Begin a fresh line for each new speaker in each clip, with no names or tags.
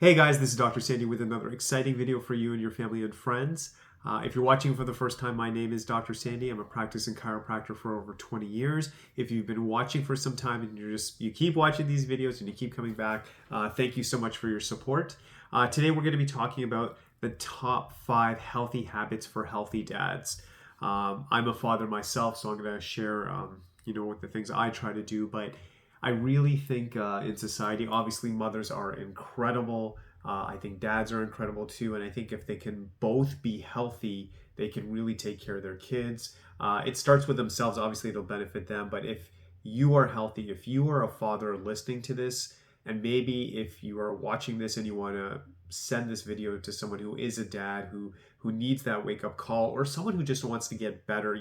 Hey guys, this is Dr. Sandy with another exciting video for you and your family and friends. If you're watching for the first time, my name is Dr. Sandy. I'm a practicing chiropractor for over 20 years. If you've been watching for some time and you keep watching these videos and you keep coming back, thank you so much for your support. Today we're going to be talking about the top 5 healthy habits for healthy dads. I'm a father myself, so I'm going to share, what the things I try to do, but I really think in society, obviously mothers are incredible. I think dads are incredible too. And I think if they can both be healthy, they can really take care of their kids. It starts with themselves. Obviously, it'll benefit them. But if you are healthy, if you are a father listening to this, and maybe if you are watching this and you want to send this video to someone who is a dad who needs that wake up call, or someone who just wants to get better,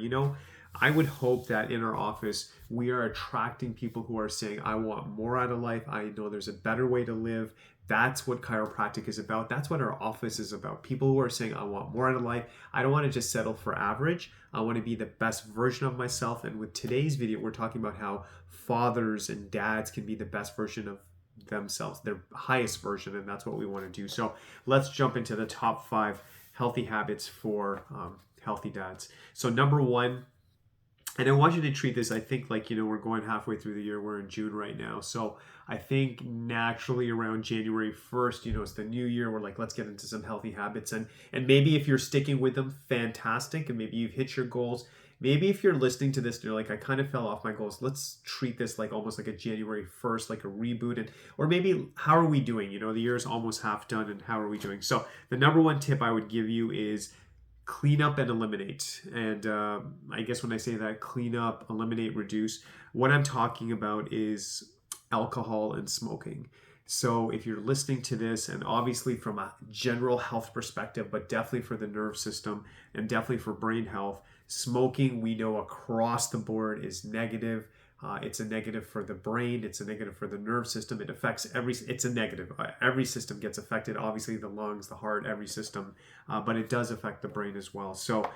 I would hope that in our office, we are attracting people who are saying, I want more out of life. I know there's a better way to live. That's what chiropractic is about. That's what our office is about. People who are saying, I want more out of life. I don't want to just settle for average. I want to be the best version of myself. And with today's video, we're talking about how fathers and dads can be the best version of themselves, their highest version. And that's what we want to do. So let's jump into the top 5 healthy habits for healthy dads. So number 1, and I want you to treat this, I think, like, we're going halfway through the year. We're in June right now. So I think naturally around January 1st, it's the new year. We're like, let's get into some healthy habits. And maybe if you're sticking with them, fantastic. And maybe you've hit your goals. Maybe if you're listening to this and you're like, I kind of fell off my goals. Let's treat this like almost like a January 1st, like a reboot. Or maybe, how are we doing? The year is almost half done, and how are we doing? So the number 1 tip I would give you is clean up and eliminate. And I guess when I say that, clean up, eliminate, reduce, what I'm talking about is alcohol and smoking. So if you're listening to this, and obviously from a general health perspective, but definitely for the nerve system and definitely for brain health, smoking, we know across the board, is negative. It's a negative for the brain. It's a negative for the nerve system. It affects it's a negative. Every system gets affected. Obviously the lungs, the heart, every system, but it does affect the brain as well. So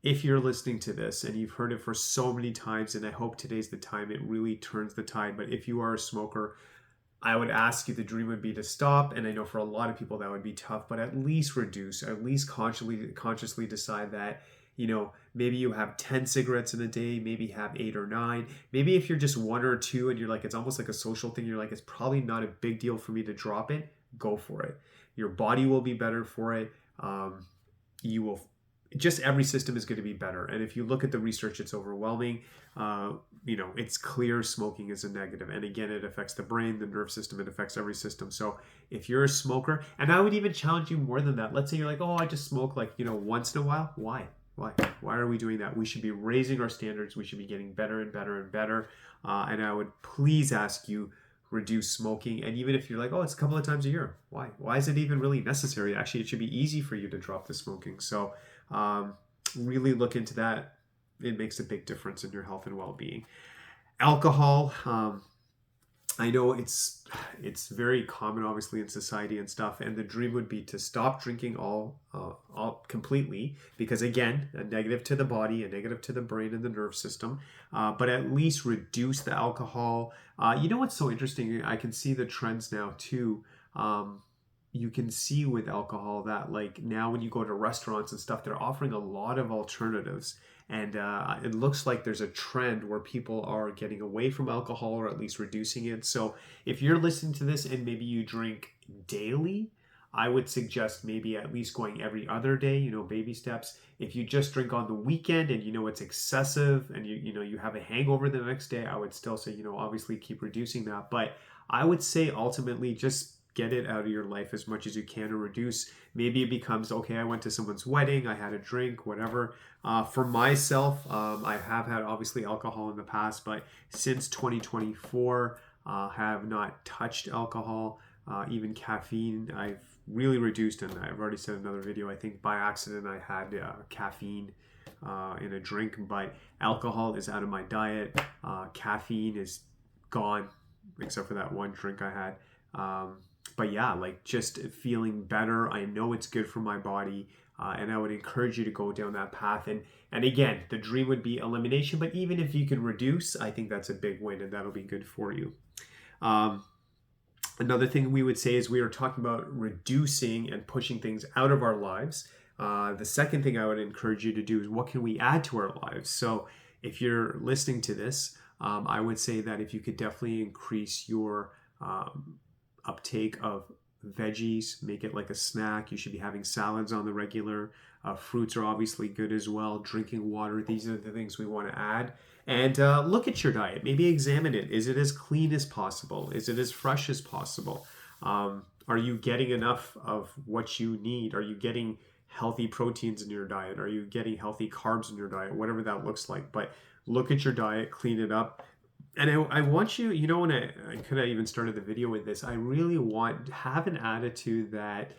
if you're listening to this and you've heard it for so many times, and I hope today's the time it really turns the tide, but if you are a smoker, I would ask you, the dream would be to stop. And I know for a lot of people that would be tough, but at least reduce, at least consciously decide that, maybe you have 10 cigarettes in a day, maybe have 8 or 9. Maybe if you're just 1 or 2 and you're like, it's almost like a social thing, you're like, it's probably not a big deal for me to drop it, go for it. Your body will be better for it. Every system is going to be better. And if you look at the research, it's overwhelming. It's clear smoking is a negative. And again, it affects the brain, the nerve system, it affects every system. So if you're a smoker, and I would even challenge you more than that. Let's say you're like, oh, I just smoke once in a while. Why? Why are we doing that? We should be raising our standards. We should be getting better and better and better. And I would please ask you, reduce smoking. And even if you're like, oh, it's a couple of times a year, why? Why is it even really necessary? Actually, it should be easy for you to drop the smoking. So really look into that. It makes a big difference in your health and well-being. Alcohol, I know it's very common, obviously, in society and stuff. And the dream would be to stop drinking all completely, because again, a negative to the body, a negative to the brain and the nerve system. But at least reduce the alcohol. What's so interesting? I can see the trends now too. You can see with alcohol that, like, now when you go to restaurants and stuff, they're offering a lot of alternatives. And it looks like there's a trend where people are getting away from alcohol, or at least reducing it. So if you're listening to this and maybe you drink daily, I would suggest maybe at least going every other day, baby steps. If you just drink on the weekend and it's excessive and you have a hangover the next day, I would still say, obviously keep reducing that. But I would say ultimately just get it out of your life as much as you can, or reduce. Maybe it becomes, okay, I went to someone's wedding, I had a drink, whatever. For myself, I have had obviously alcohol in the past, but since 2024, have not touched alcohol. Even caffeine, I've really reduced, and I've already said in another video, I think by accident I had caffeine in a drink, but alcohol is out of my diet. Caffeine is gone, except for that one drink I had. But yeah, like, just feeling better. I know it's good for my body, and I would encourage you to go down that path. And again, the dream would be elimination, but even if you can reduce, I think that's a big win, and that'll be good for you. Another thing we would say is we are talking about reducing and pushing things out of our lives. The second thing I would encourage you to do is what can we add to our lives? So if you're listening to this, I would say that if you could definitely increase your uptake of veggies, make it like a snack. You should be having salads on the regular. Fruits are obviously good as well. Drinking water, these are the things we want to add. And look at your diet. Maybe examine it. Is it as clean as possible? Is it as fresh as possible? Are you getting enough of what you need? Are you getting healthy proteins in your diet? Are you getting healthy carbs in your diet? Whatever that looks like. But look at your diet, clean it up. And I want you, when I could have even started the video with this, I really have an attitude that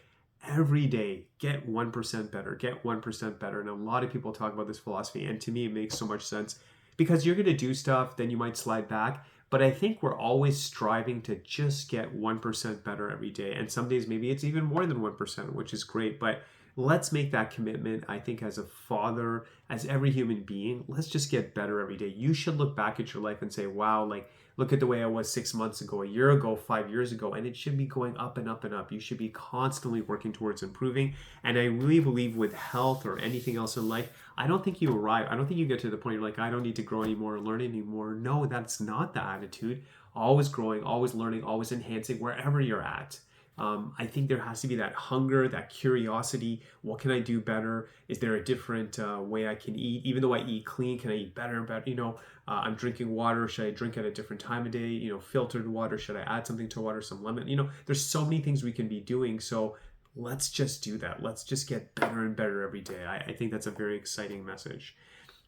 every day, get 1% better, get 1% better. And a lot of people talk about this philosophy. And to me, it makes so much sense because you're going to do stuff, then you might slide back. But I think we're always striving to just get 1% better every day. And some days, maybe it's even more than 1%, which is great. But let's make that commitment. I think as a father, as every human being, let's just get better every day. You should look back at your life and say, wow, like, look at the way I was 6 months ago, a year ago, 5 years ago, and it should be going up and up and up. You should be constantly working towards improving. And I really believe with health or anything else in life, I don't think you arrive. I don't think you get to the point you're like, I don't need to grow anymore or learn anymore. No, that's not the attitude. Always growing, always learning, always enhancing wherever you're at. I think there has to be that hunger, that curiosity. What can I do better? Is there a different way I can eat? Even though I eat clean, can I eat better and better? I'm drinking water. Should I drink at a different time of day? Filtered water. Should I add something to water? Some lemon? There's so many things we can be doing. So let's just do that. Let's just get better and better every day. I think that's a very exciting message.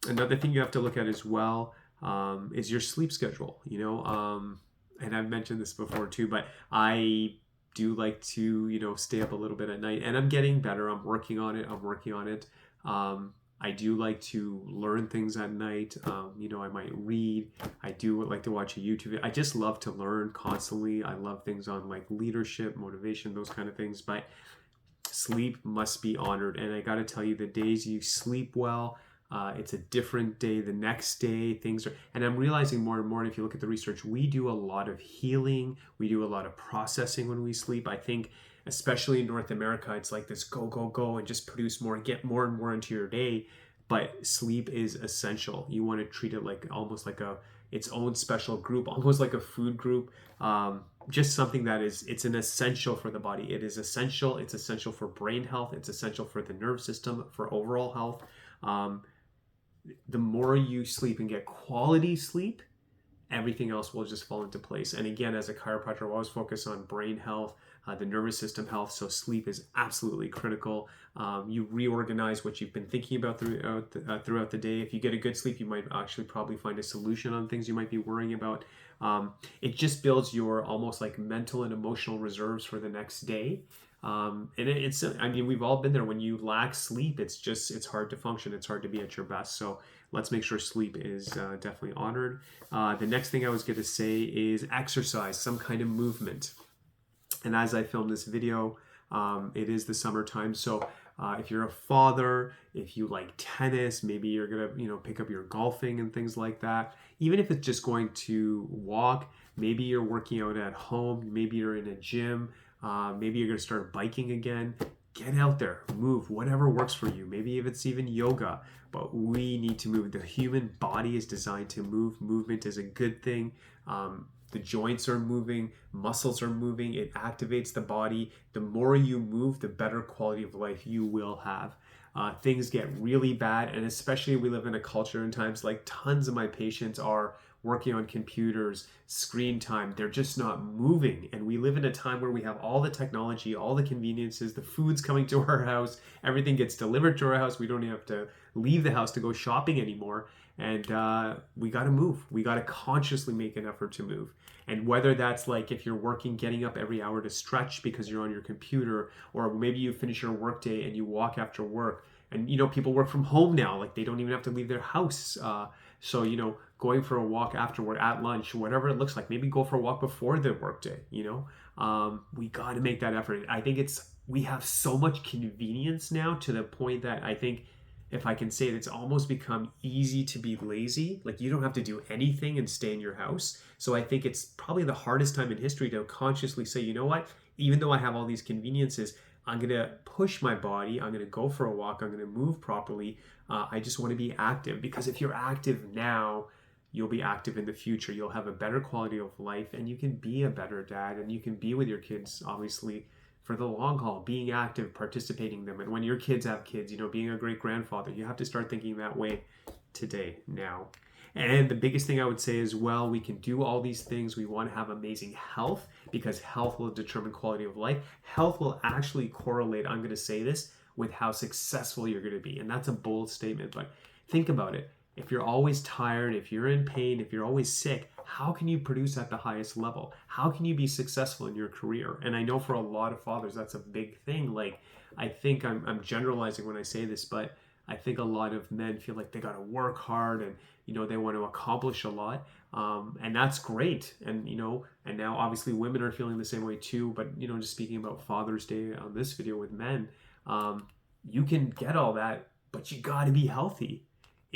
Another thing you have to look at as well is your sleep schedule. And I've mentioned this before too, but I do like to stay up a little bit at night, and I'm getting better. I'm working on it. I do like to learn things at night. I might read. I do like to watch a YouTube video. I just love to learn constantly. I love things on like leadership, motivation, those kind of things, but sleep must be honored. And I got to tell you, the days you sleep well, it's a different day the next day. And I'm realizing more and more, and if you look at the research, we do a lot of healing. We do a lot of processing when we sleep. I think, especially in North America, it's like this go, go, go, and just produce more and get more and more into your day. But sleep is essential. You want to treat it like almost like its own special group, almost like a food group. Just something that it's an essential for the body. It is essential. It's essential for brain health. It's essential for the nerve system, for overall health. The more you sleep and get quality sleep, everything else will just fall into place. And again, as a chiropractor, I always focus on brain health, the nervous system health. So sleep is absolutely critical. You reorganize what you've been thinking about throughout the day. If you get a good sleep, you might actually probably find a solution on things you might be worrying about. It just builds your almost like mental and emotional reserves for the next day. We've all been there. When you lack sleep, it's hard to function. It's hard to be at your best. So let's make sure sleep is definitely honored. The next thing I was going to say is exercise, some kind of movement. And as I film this video, it is the summertime. So if you're a father, if you like tennis, maybe you're going to, pick up your golfing and things like that. Even if it's just going to walk, maybe you're working out at home, maybe you're in a gym, maybe you're going to start biking again. Get out there, move, whatever works for you. Maybe if it's even yoga, but we need to move. The human body is designed to move. Movement is a good thing. The joints are moving, muscles are moving, it activates the body. The more you move, the better quality of life you will have. Things get really bad, and especially we live in a culture and times like tons of my patients are working on computers, screen time, they're just not moving. And we live in a time where we have all the technology, all the conveniences, the food's coming to our house, everything gets delivered to our house. We don't even have to leave the house to go shopping anymore. And we got to move. We got to consciously make an effort to move. And whether that's like if you're working, getting up every hour to stretch because you're on your computer, or maybe you finish your workday and you walk after work. And, people work from home now. Like they don't even have to leave their house. So, going for a walk afterward, at lunch, whatever it looks like, maybe go for a walk before the workday, we got to make that effort. I think we have so much convenience now to the point that I think, if I can say it, it's almost become easy to be lazy. Like you don't have to do anything and stay in your house. So I think it's probably the hardest time in history to consciously say, you know what, even though I have all these conveniences, I'm going to push my body. I'm going to go for a walk. I'm going to move properly. I just want to be active, because if you're active now, you'll be active in the future. You'll have a better quality of life, and you can be a better dad, and you can be with your kids, obviously, for the long haul, being active, participating in them. And when your kids have kids, being a great grandfather, you have to start thinking that way today, now. And the biggest thing I would say is, well, we can do all these things. We want to have amazing health, because health will determine quality of life. Health will actually correlate, I'm going to say this, with how successful you're going to be. And that's a bold statement, but think about it. If you're always tired, if you're in pain, if you're always sick, how can you produce at the highest level? How can you be successful in your career? And I know for a lot of fathers, that's a big thing. Like, I think I'm generalizing when I say this, but I think a lot of men feel like they got to work hard, and they want to accomplish a lot, and that's great. And and now obviously women are feeling the same way too. But just speaking about Father's Day on this video with men, you can get all that, but you got to be healthy.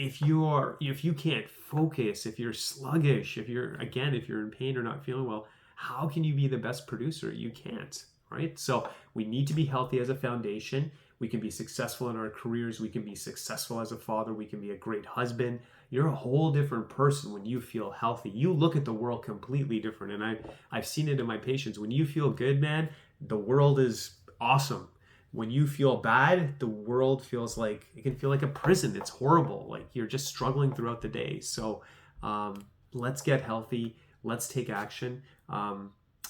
If you can't focus, if you're sluggish, if you're in pain or not feeling well, how can you be the best producer? You can't, right? So we need to be healthy as a foundation. We can be successful in our careers. We can be successful as a father. We can be a great husband. You're a whole different person when you feel healthy. You look at the world completely different. And I've seen it in my patients. When you feel good, man, the world is awesome. When you feel bad, the world feels like, it can feel like a prison. It's horrible. Like you're just struggling throughout the day. So let's get healthy. Let's take action.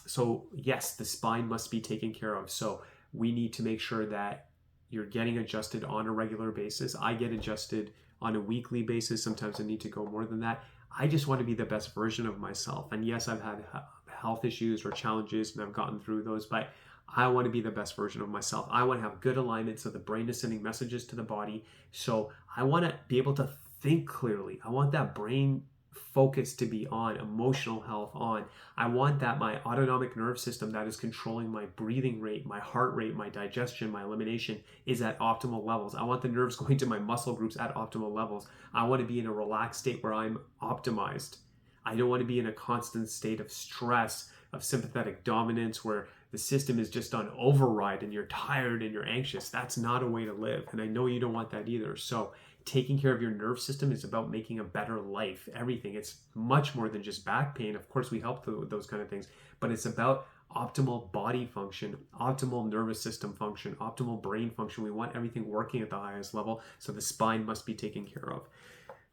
So yes, the spine must be taken care of. So we need to make sure that you're getting adjusted on a regular basis. I get adjusted on a weekly basis. Sometimes I need to go more than that. I just want to be the best version of myself. And yes, I've had health issues or challenges, and I've gotten through those, but I want to be the best version of myself. I want to have good alignment so the brain is sending messages to the body. So I want to be able to think clearly. I want that brain focus to be on, emotional health on. I want that my autonomic nerve system that is controlling my breathing rate, my heart rate, my digestion, my elimination is at optimal levels. I want the nerves going to my muscle groups at optimal levels. I want to be in a relaxed state where I'm optimized. I don't want to be in a constant state of stress, of sympathetic dominance, where the system is just on override and you're tired and you're anxious. That's not a way to live. And I know you don't want that either. So taking care of your nerve system is about making a better life. Everything. It's much more than just back pain. Of course, we help with those kind of things, but it's about optimal body function, optimal nervous system function, optimal brain function. We want everything working at the highest level. So the spine must be taken care of.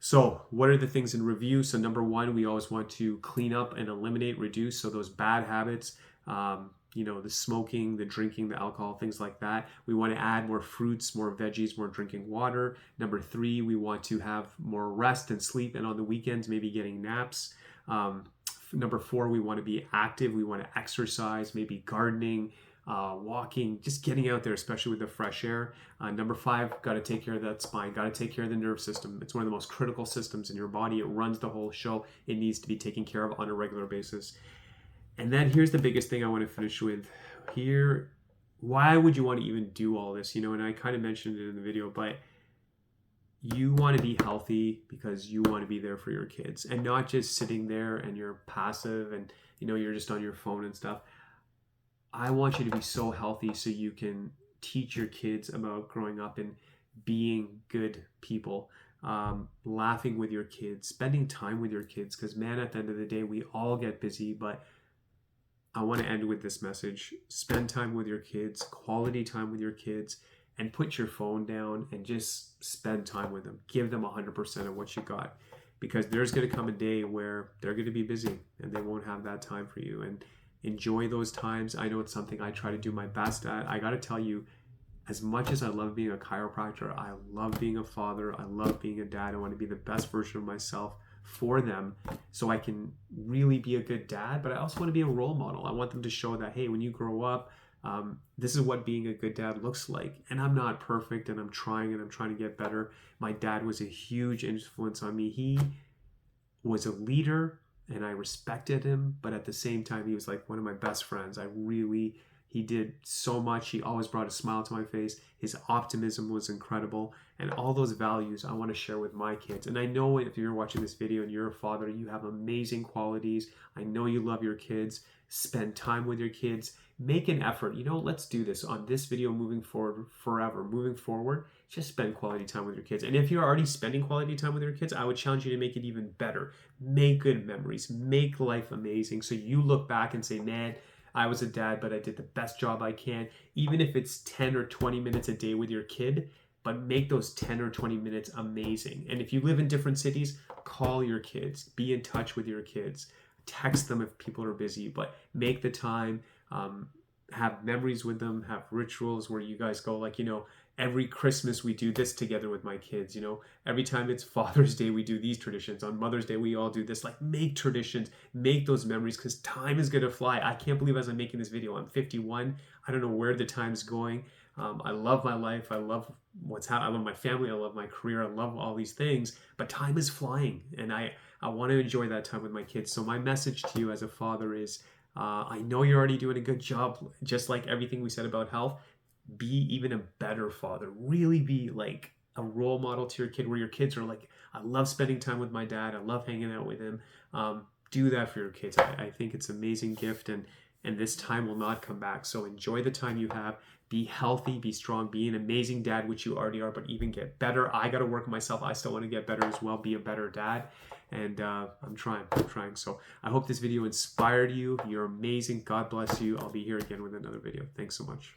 So what are the things in review? So number one, we always want to clean up and eliminate, reduce. So those bad habits, the smoking, the drinking, the alcohol, things like that. We want to add more fruits, more veggies, more drinking water. Number three, we want to have more rest and sleep, and on the weekends, maybe getting naps. Number four, we want to be active. We want to exercise, maybe gardening, walking, just getting out there, especially with the fresh air. Number five, got to take care of that spine, got to take care of the nerve system. It's one of the most critical systems in your body. It runs the whole show. It needs to be taken care of on a regular basis. And then here's the biggest thing I want to finish with here. Why would you want to even do all this? And I kind of mentioned it in the video, but you want to be healthy because you want to be there for your kids, and not just sitting there and you're passive and you're just on your phone and stuff. I want you to be so healthy so you can teach your kids about growing up and being good people, laughing with your kids, spending time with your kids, because man, at the end of the day, we all get busy. But I want to end with this message. Spend time with your kids, quality time with your kids, and put your phone down and just spend time with them. Give them 100% of what you got, because there's going to come a day where they're going to be busy and they won't have that time for you. And enjoy those times. I know it's something I try to do my best at. I got to tell you, as much as I love being a chiropractor, I love being a father, I love being a dad. I want to be the best version of myself for them so I can really be a good dad, but I also want to be a role model. I want them to show that, hey, when you grow up, this is what being a good dad looks like. And I'm not perfect, and I'm trying to get better. My dad was a huge influence on me. He was a leader and I respected him, but at the same time, he was like one of my best friends. He did so much. He always brought a smile to my face. His optimism was incredible. And all those values I want to share with my kids. And I know if you're watching this video and you're a father, you have amazing qualities. I know you love your kids. Spend time with your kids. Make an effort. Let's do this on this video moving forward, forever. Moving forward, just spend quality time with your kids. And if you're already spending quality time with your kids, I would challenge you to make it even better. Make good memories. Make life amazing. So you look back and say, man, I was a dad, but I did the best job I can. Even if it's 10 or 20 minutes a day with your kid, but make those 10 or 20 minutes amazing. And if you live in different cities, call your kids. Be in touch with your kids. Text them if people are busy, but make the time. Have memories with them. Have rituals where you guys go, like, every Christmas we do this together with my kids. Every time it's Father's Day, we do these traditions. On Mother's Day, we all do this. Like, make traditions, make those memories, because time is going to fly. I can't believe as I'm making this video, I'm 51. I don't know where the time's going. I love my life. I love what's happening. I love my family. I love my career. I love all these things, but time is flying, and I want to enjoy that time with my kids. So my message to you as a father is, I know you're already doing a good job, just like everything we said about health. Be even a better father. Really be like a role model to your kid, where your kids are like, I love spending time with my dad. I love hanging out with him. Do that for your kids. I think it's an amazing gift, and this time will not come back. So enjoy the time you have. Be healthy, be strong, be an amazing dad, which you already are, but even get better. I got to work on myself. I still want to get better as well, be a better dad. And I'm trying. So I hope this video inspired you. You're amazing. God bless you. I'll be here again with another video. Thanks so much.